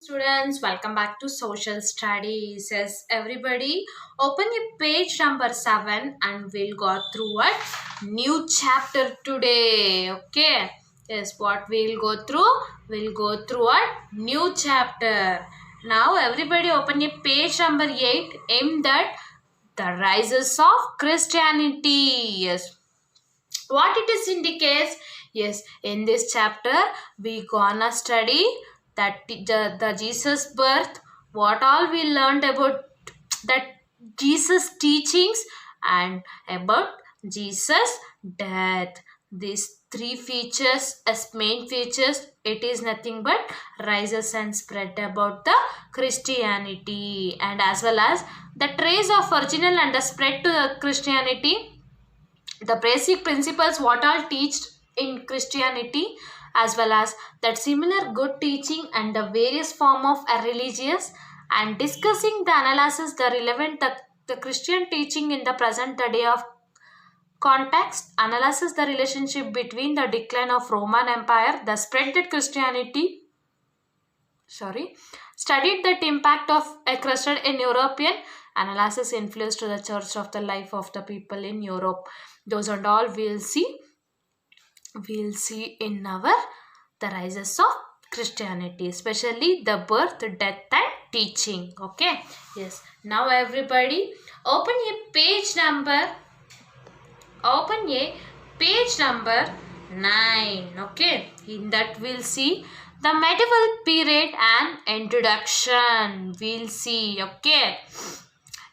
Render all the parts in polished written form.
Students, welcome back to social studies. Yes, everybody, open your page number 7 and we'll go through a new chapter today. Okay, yes, what we'll go through? We'll go through a new chapter. Now, everybody, open your page number 8. Aim that the rises of Christianity. Yes, what it is indicates, yes, in this chapter we gonna study that the Jesus birth, what all we learned about that Jesus teachings, and about Jesus death. These three features as main features, it is nothing but rises and spread about the Christianity, and as well as the trace of original and the spread to the Christianity, the basic principles what all teached in Christianity, as well as that similar good teaching and the various form of a religious, and discussing the analysis the relevant the Christian teaching in the present the day of context, analysis the relationship between the decline of Roman Empire, the spread that Christianity, studied that impact of a crusade in European, analysis influence to the church of the life of the people in Europe. Those and all we'll see in our the rises of Christianity, especially the birth, death, and teaching. Okay, yes. Now everybody, open a page number 9. Okay, in that we'll see the medieval period and introduction. We'll see. Okay,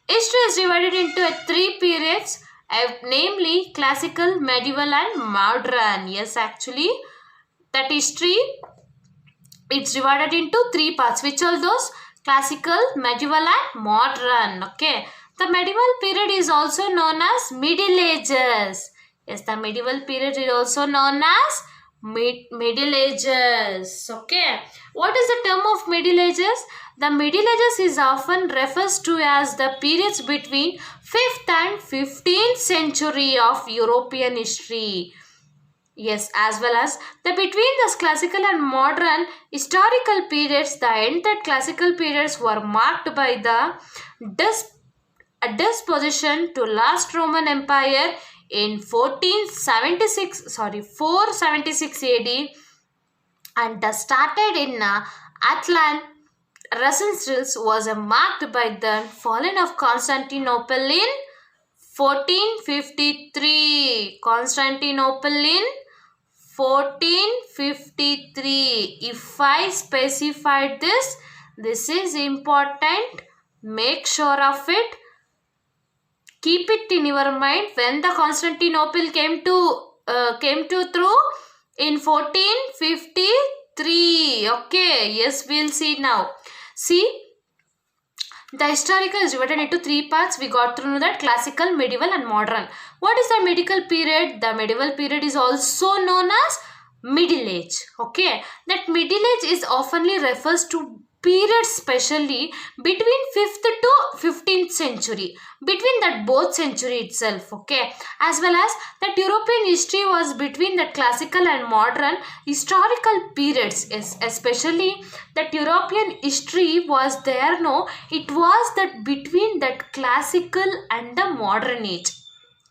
history is divided into three periods, namely classical, medieval, and modern. Yes, actually, that history it's divided into three parts. Which are those? Classical, medieval, and modern. Okay, the medieval period is also known as Middle Ages. Yes, the medieval period is also known as Middle Ages. Okay, what is the term of Middle Ages? The Middle Ages is often refers to as the periods between 5th and 15th century of European history. Yes, as well as the between the classical and modern historical periods, the entire classical periods were marked by the disposition to last Roman Empire in 476 AD, and the started in Atlant Renaissance was marked by the falling of Constantinople in 1453. Constantinople in 1453. If I specified this is important. Make sure of it. Keep it in your mind when the Constantinople came to through in 1453. Okay, yes, we'll see now. See, the historical is divided into three parts. We got through that classical, medieval, and modern. What is the medieval period? The medieval period is also known as Middle Age. Okay, that Middle Age is oftenly refers to period specially between 5th to 15th century, between that both century itself. Okay, as well as that European history was between the classical and modern historical periods, especially that European history was there. No, it was that between that classical and the modern age,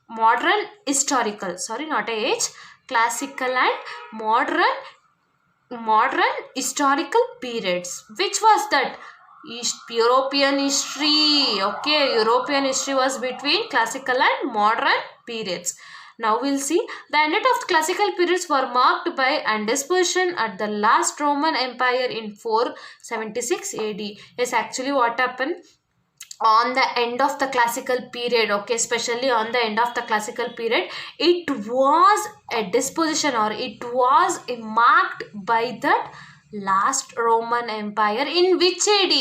modern historical, sorry, not a age, classical and modern historical periods. Which was that? European history. Okay, European history was between classical and modern periods. Now we'll see the end of classical periods were marked by and dispersion at the last Roman Empire in 476 AD. Yes, actually what happened on the end of the classical period, okay, especially on the end of the classical period, it was a disposition, or it was marked by that last Roman Empire in which AD?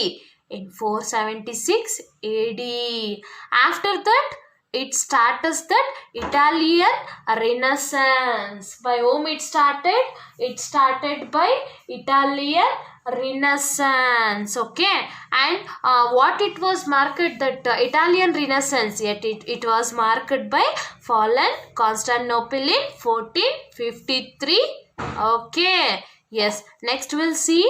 In 476 AD. After that, it starts that Italian Renaissance. By whom it started? It started by Italian Renaissance. Okay, and what it was marked, that Italian Renaissance, yet it was marked by fallen Constantinople in 1453. Okay, yes, next we'll see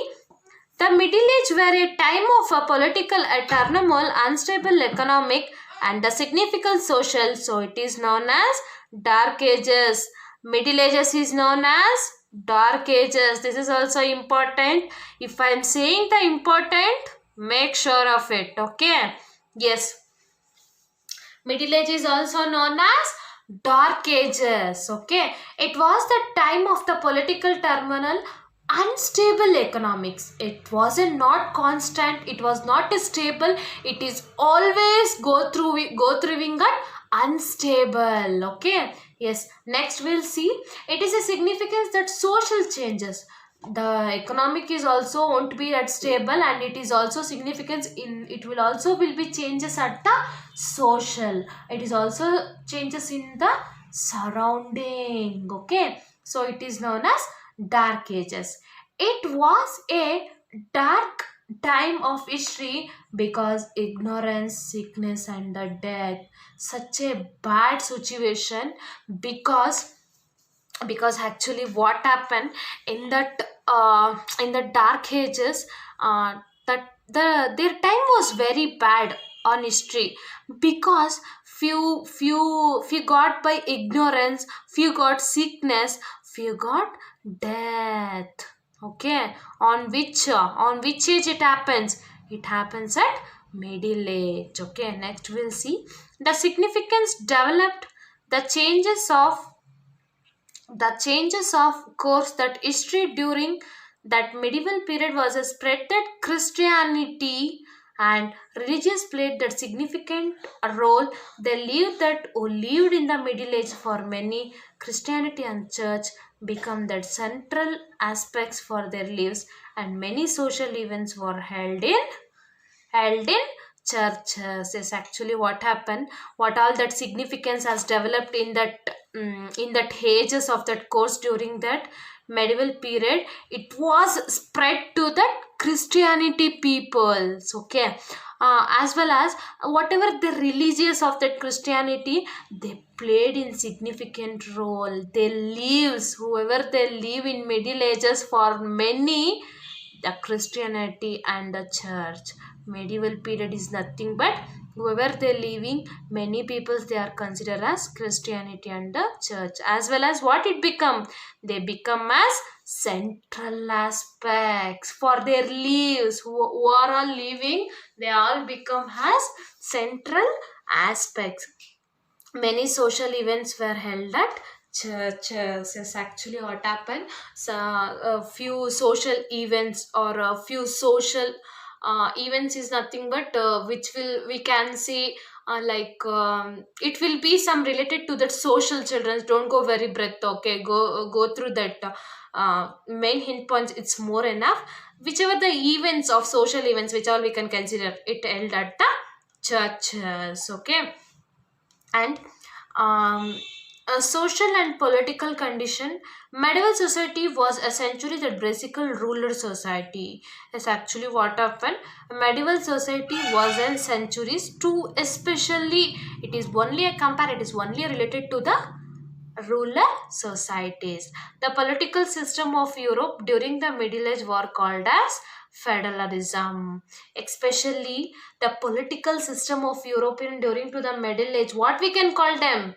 The Middle Age were a time of a political turmoil, unstable economic, and the significant social. So it is known as Dark Ages. Middle Ages is known as Dark Ages. This is also important. If I am saying the important, make sure of it. Okay. Yes. Middle Age is also known as Dark Ages. Okay, it was the time of the political turmoil, unstable economics. It wasn't not constant. It was not stable. It is always go throughing at unstable. Okay. Yes. Next we'll see. It is a significance that social changes, the economic is also won't be at stable, and it is also significance in it will also will be changes at the social, it is also changes in the surrounding. Okay, so it is known as Dark Ages. It was a dark time of history because ignorance, sickness, and the death, such a bad situation. Because actually what happened in the Dark Ages, that their time was very bad on history, because few got by ignorance, few got sickness, few got death. Okay, on which age it happens? It happens at middle age. Okay, next we'll see the significance developed, the changes of course that history during that medieval period was a spread that Christianity and religious played that significant role. They lived that who lived in the Middle Age for many, Christianity and church become that central aspects for their lives, and many social events were held in churches. Is actually what happened, what all that significance has developed in that ages of that course during that medieval period. It was spread to the Christianity peoples. Okay, as well as whatever the religious of that Christianity, they played in significant role. They lives, whoever they live in middle ages for many, the Christianity and the church. Medieval period is nothing but whoever they living, many peoples they are considered as Christianity and the church, as well as what it become, they become as central aspects for their lives, who are all living, they all become as central aspects. Many social events were held at churches. Is actually what happened. So a few social events or a few social events is nothing but which will we can see, it will be some related to that social children. Don't go very breadth. Okay, go through that main hint points, it's more enough. Whichever the events of social events, which all we can consider it held at the churches. Okay, and a social and political condition. Medieval society was essentially the basical ruler society. That's actually what happened. Medieval society was in centuries to especially, it is only a compare, it is only related to the ruler societies. The political system of Europe during the Middle Age were called as feudalism. Especially the political system of European during to the Middle Age, what we can call them?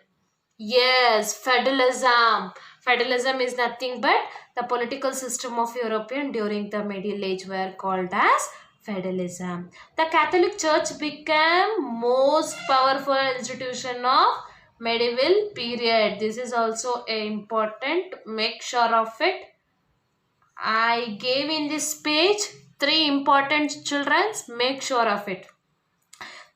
Yes, feudalism. Feudalism is nothing but the political system of European during the Middle Age were called as feudalism. The Catholic Church became most powerful institution of medieval period. This is also a important. Make sure of it. I gave in this page three important children's. Make sure of it.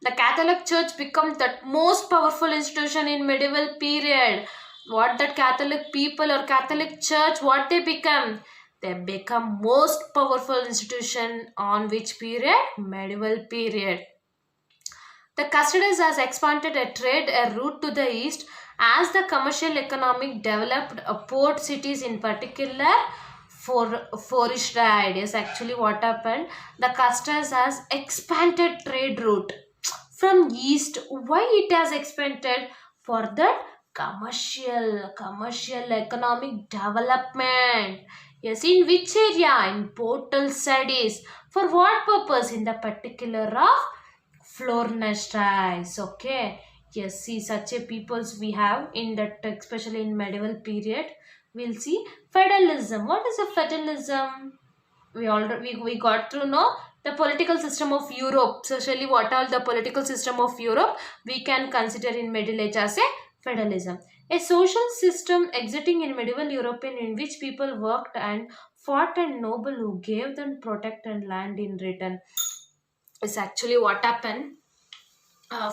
The Catholic Church becomes the most powerful institution in medieval period. What that Catholic people or Catholic Church, what they become? They become most powerful institution on which period? Medieval period. The Custodes has expanded a trade a route to the east as the commercial economic developed port cities in particular for forest trade. Is actually what happened. The Custodes has expanded trade route from east. Why it has expanded? For the commercial economic development. Yes, in which area? In portal studies. For what purpose? In the particular of Flornestize. Okay. Yes, see such a peoples we have in that, especially in medieval period. We'll see feudalism. What is a feudalism? We got to know the political system of Europe. Especially what are the political system of Europe we can consider in Middle Age as a feudalism. A social system exiting in medieval European in which people worked and fought and noble who gave them protect and land in return is actually what happened.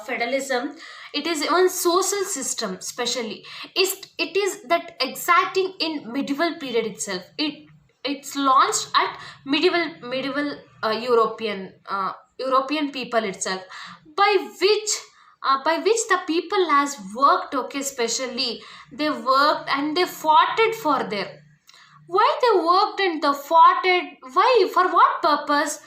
Feudalism, it is one social system especially, it is that exacting in medieval period itself. It's launched at medieval European people itself, by which by which the people has worked, okay, especially they worked and they fought it for their, why they worked and they fought it, why, for what purpose?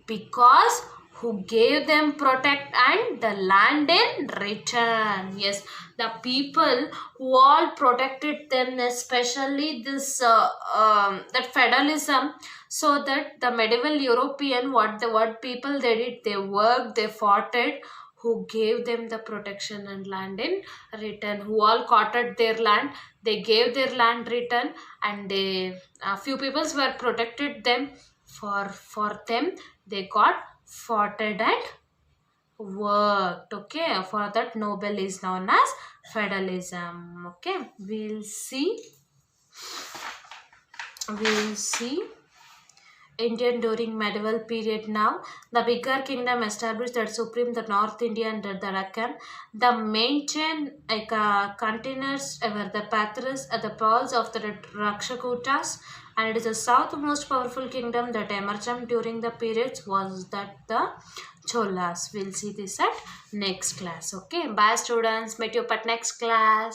Because who gave them protect and the land in return. Yes, the people who all protected them, especially this that feudalism, so that the medieval European, what people they did, they worked, they fought it, who gave them the protection and land in return, who all cotted their land, they gave their land return, and they, a few peoples were protected them, for them they got fought and worked. Okay, for that noble is known as feudalism. Okay, we'll see Indian during medieval period. Now the bigger kingdom established that supreme the North India and the Deccan. The maintain like containers were the Patras at the pearls of the Rakshakutas, and it is the south most powerful kingdom that emerged during the periods was that the Cholas. We'll see this at next class. Okay, bye students. Meet you at next class.